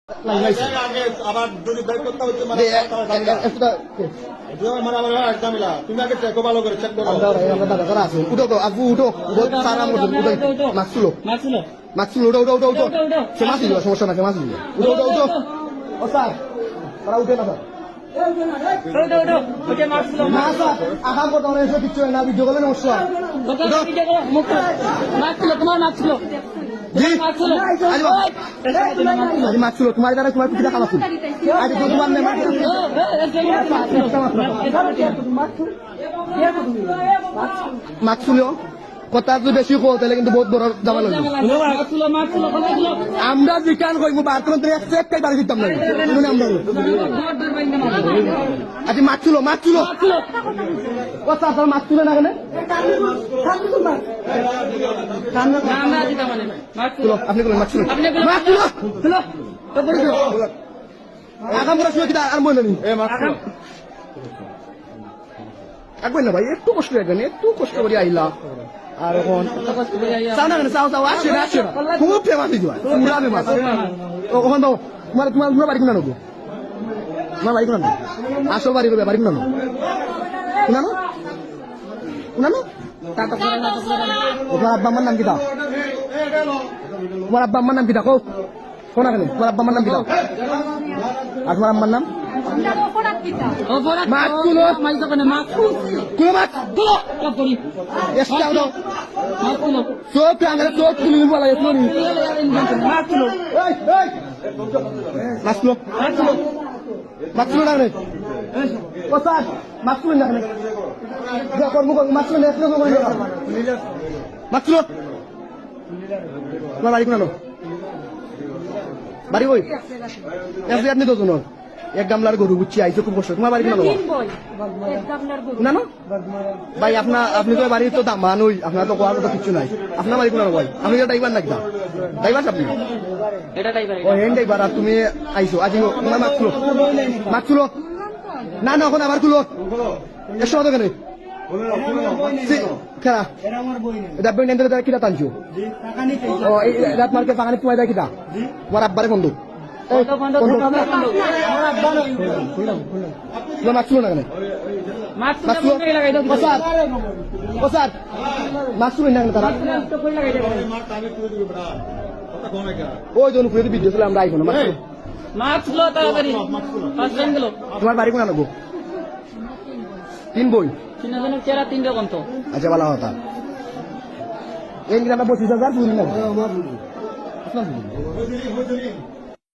আবার যদি বের করতে হচ্ছে তুমি আগে চেক ভালো করে চেক করো আছে উঠো তো আবু উঠো মাকসুল উঠো উঠো উঠো উঠো সে মাছ দিল সমস্যা না সে মাছ দিল উঠো উঠো উঠো ও স্যার তারা উঠে না আগাম কথা এসে কিচ্ছু না ভিডিও করলে নমস্কার মাছ তোমার দ্বারা তোমার পিঠা খাওয়া আজ তোমার মাছ ছিল কথা যদি বেশি কো তাহলে কিন্তু বহুত বড় জামা লাগবে আমরা বিকান কইমু বার করতে একটাই বাড়ি দিতাম না আমরা আজ মাছ ছিল কথা আপনার মাছ ছিল না কেন আপনি বলেন মাছ ছিল আগাম করার সময় কিনা আর মনে নেই একবার না ভাই একটু কষ্ট রাখবেন একটু কষ্ট করে আইলা আর এখন চাও না কেন চাও চাও আসছে না আসছে না খুব ফেমাস হয়েছে পুরা ফেমাস ওখান দাও তোমার তোমার তোমার বাড়ি কোনা নেবো তোমার বাড়ি কোনা আসল বাড়ি করবে বাড়ি কোনা কোনানো কোনানো তোমার আব্বা আমার নাম কি দাও তোমার আব্বা আমার নাম কি দাও কোনা কেন তোমার আব্বা আমার নাম কি দাও আর তোমার আম্মার নাম মাছ তুলো তুলো মাছ তুলো চোখ চোখ তুলি বলা মাছ তুলো মাছ তুলো মাছ তুলো না কোথায় মাছ তুলো না মাছ তুলো মাছ তুলো তোমার বাড়ি কোন বাড়ি ওই আপনি তো জন্য এক গামলার গরু বুঝছি আইসো খুব কষ্ট তোমার বাড়ি কোন না না ভাই আপনি তো বাড়ির তো দাম মানুষ আপনার তো কোয়ার তো কিছু নাই আপনার বাড়ি কোন ভাই আপনি তো ড্রাইভার নাকি ড্রাইভার আপনি ও হ্যান্ড ড্রাইভার আর তুমি আইসো আজ তোমার মাছ তুলো না না ওখানে আবার তুলো এর সময় তো কেন খেলা এটা বই নেন কিনা টানছো ও এই রাত মার্কে পাকানি তোমায় দেয় কিনা তোমার আব্বারে বন্ধু মাছ ছিল না কেন মাছ ছিল না কেন তারা ওই জন্য ঘুরে বিদ্যুৎ ছিল আমরা আইব না তোমার বাড়ি কোন আনবো তিন বই আচ্ছা ভালো হতা এই গ্রামে 25,000